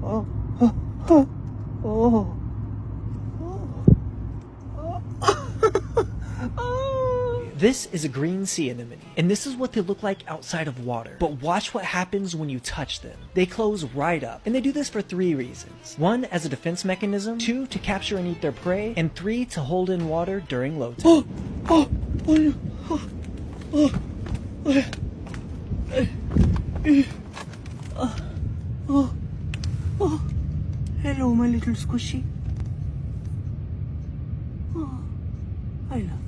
Oh. Oh. Oh. Oh. This is a green sea anemone, and this is what they look like outside of water. But watch what happens when you touch them. They close right up, and they do this for 3 reasons. 1, as a defense mechanism, 2, to capture and eat their prey, and 3, to hold in water during low tide. Hello, my little squishy. I love you.